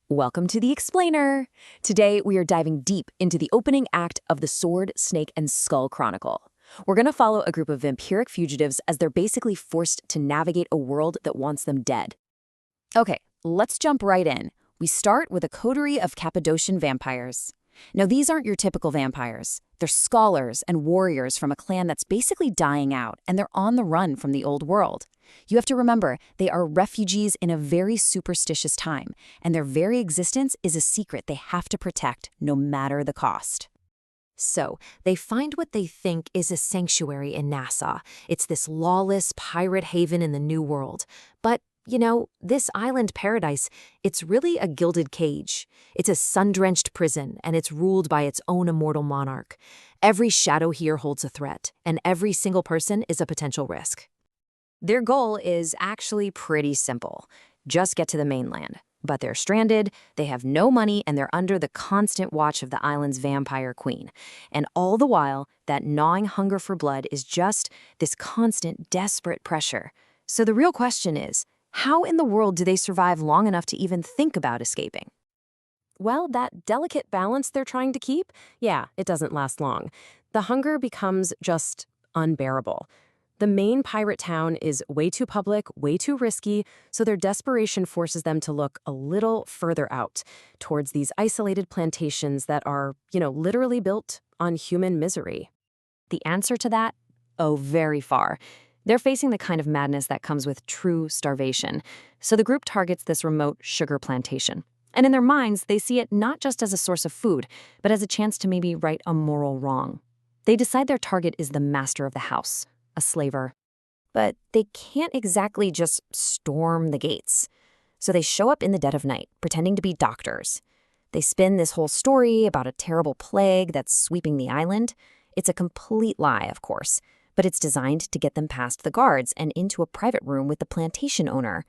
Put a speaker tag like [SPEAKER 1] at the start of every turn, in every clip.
[SPEAKER 1] Welcome to the Explainer. Today, we are diving deep into the opening act of the Sword, Snake, and Skull Chronicle. We're going to follow a group of vampiric fugitives as they're basically forced to navigate a world that wants them dead. Okay, let's jump right in. We start with a coterie of Cappadocian vampires. Now, these aren't your typical vampires. They're scholars and warriors from a clan that's basically dying out, and they're on the run from the old world. You have to remember, they are refugees in a very superstitious time, and their very existence is a secret they have to protect no matter the cost. So, they find what they think is a sanctuary in Nassau. It's this lawless pirate haven in the New World. But this island paradise, it's really a gilded cage. It's a sun-drenched prison, and it's ruled by its own immortal monarch. Every shadow here holds a threat, and every single person is a potential risk. Their goal is actually pretty simple. Just get to the mainland. But they're stranded, they have no money, and they're under the constant watch of the island's vampire queen. And all the while, that gnawing hunger for blood is just this constant, desperate pressure. So the real question is, how in the world do they survive long enough to even think about escaping? Well, that delicate balance they're trying to keep, it doesn't last long. The hunger becomes just unbearable. The main pirate town is way too public, way too risky, so their desperation forces them to look a little further out, towards these isolated plantations that are, literally built on human misery. The answer to that? Oh, very far. They're facing the kind of madness that comes with true starvation. So the group targets this remote sugar plantation. And in their minds, they see it not just as a source of food, but as a chance to maybe right a moral wrong. They decide their target is the master of the house, a slaver. But they can't exactly just storm the gates. So they show up in the dead of night, pretending to be doctors. They spin this whole story about a terrible plague that's sweeping the island. It's a complete lie, of course, but it's designed to get them past the guards and into a private room with the plantation owner.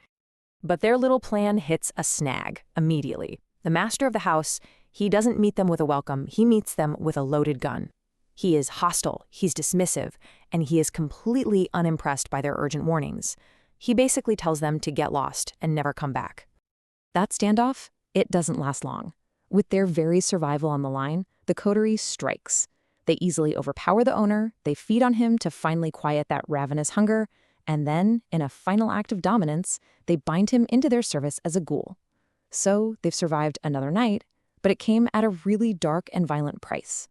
[SPEAKER 1] But their little plan hits a snag immediately. The master of the house, he doesn't meet them with a welcome, he meets them with a loaded gun. He is hostile, he's dismissive, and he is completely unimpressed by their urgent warnings. He basically tells them to get lost and never come back. That standoff, it doesn't last long. With their very survival on the line, the coterie strikes. They easily overpower the owner, they feed on him to finally quiet that ravenous hunger, and then, in a final act of dominance, they bind him into their service as a ghoul. So they've survived another night, but it came at a really dark and violent price.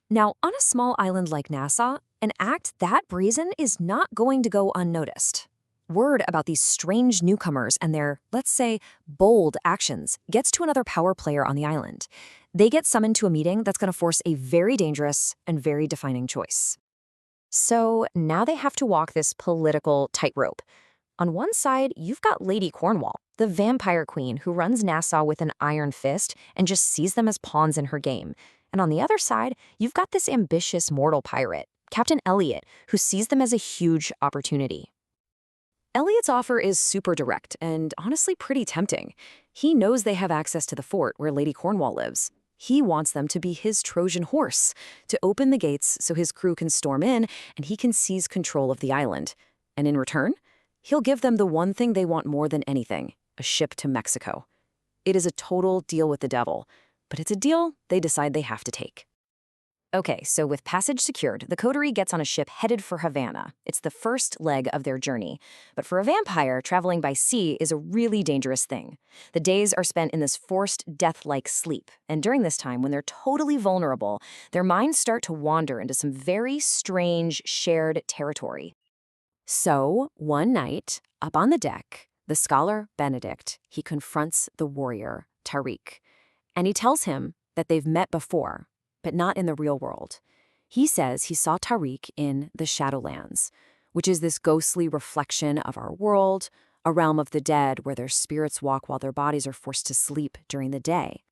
[SPEAKER 1] Now, on a small island like Nassau, an act that brazen is not going to go unnoticed. Word about these strange newcomers and their, let's say, bold actions gets to another power player on the island. They get summoned to a meeting that's going to force a very dangerous and very defining choice. So now they have to walk this political tightrope. On one side, you've got Lady Cornwall, the vampire queen who runs Nassau with an iron fist and just sees them as pawns in her game. And on the other side, you've got this ambitious mortal pirate, Captain Elliot, who sees them as a huge opportunity. Elliot's offer is super direct and honestly pretty tempting. He knows they have access to the fort where Lady Cornwall lives. He wants them to be his Trojan horse, to open the gates so his crew can storm in and he can seize control of the island. And in return, he'll give them the one thing they want more than anything, a ship to Mexico. It is a total deal with the devil, but it's a deal they decide they have to take. Okay, so with passage secured, the coterie gets on a ship headed for Havana. It's the first leg of their journey. But for a vampire, traveling by sea is a really dangerous thing. The days are spent in this forced, death-like sleep. And during this time, when they're totally vulnerable, their minds start to wander into some very strange, shared territory. So, one night, up on the deck, the scholar, Benedict, he confronts the warrior, Tariq. And he tells him that they've met before, but not in the real world. He says he saw Tariq in the Shadowlands, which is this ghostly reflection of our world, a realm of the dead where their spirits walk while their bodies are forced to sleep during the day.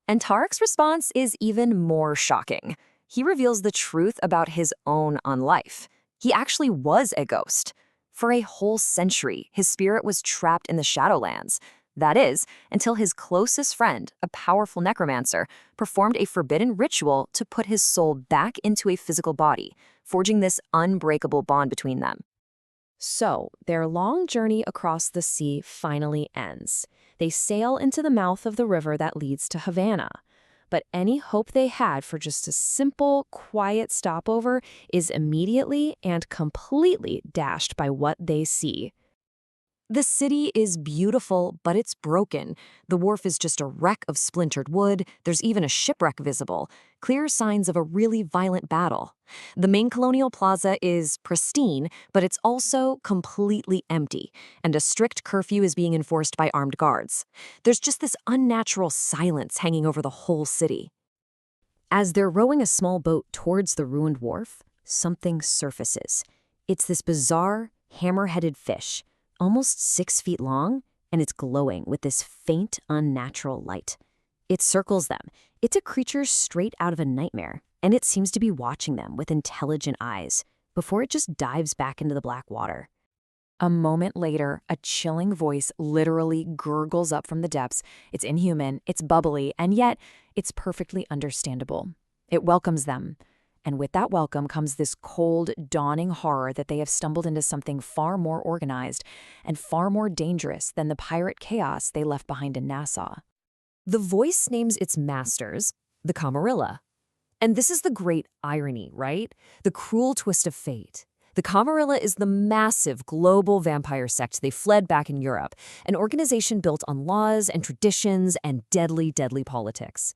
[SPEAKER 1] And Tariq's response is even more shocking. He reveals the truth about his own life. He actually was a ghost. For a whole century, his spirit was trapped in the Shadowlands. That is, until his closest friend, a powerful necromancer, performed a forbidden ritual to put his soul back into a physical body, forging this unbreakable bond between them. So, their long journey across the sea finally ends. They sail into the mouth of the river that leads to Havana. But any hope they had for just a simple, quiet stopover is immediately and completely dashed by what they see. The city is beautiful, but it's broken. The wharf is just a wreck of splintered wood. There's even a shipwreck visible, clear signs of a really violent battle. The main colonial plaza is pristine, but it's also completely empty, and a strict curfew is being enforced by armed guards. There's just this unnatural silence hanging over the whole city. As they're rowing a small boat towards the ruined wharf, something surfaces. It's this bizarre, hammer-headed fish, almost 6 feet long, and it's glowing with this faint, unnatural light. It circles them. It's a creature straight out of a nightmare, and it seems to be watching them with intelligent eyes before it just dives back into the black water. A moment later, a chilling voice literally gurgles up from the depths. It's inhuman, it's bubbly, and yet it's perfectly understandable. It welcomes them. And with that welcome comes this cold, dawning horror that they have stumbled into something far more organized and far more dangerous than the pirate chaos they left behind in Nassau. The voice names its masters the Camarilla. And this is the great irony, right? The cruel twist of fate. The Camarilla is the massive global vampire sect they fled back in Europe, an organization built on laws and traditions and deadly, deadly politics.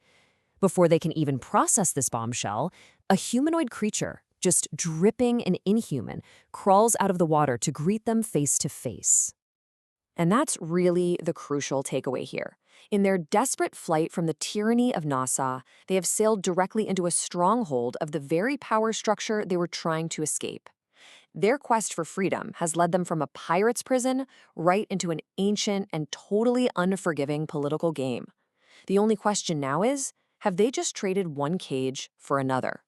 [SPEAKER 1] Before they can even process this bombshell, a humanoid creature, just dripping and inhuman, crawls out of the water to greet them face to face. And that's really the crucial takeaway here. In their desperate flight from the tyranny of Nassau, they have sailed directly into a stronghold of the very power structure they were trying to escape. Their quest for freedom has led them from a pirate's prison right into an ancient and totally unforgiving political game. The only question now is, have they just traded one cage for another?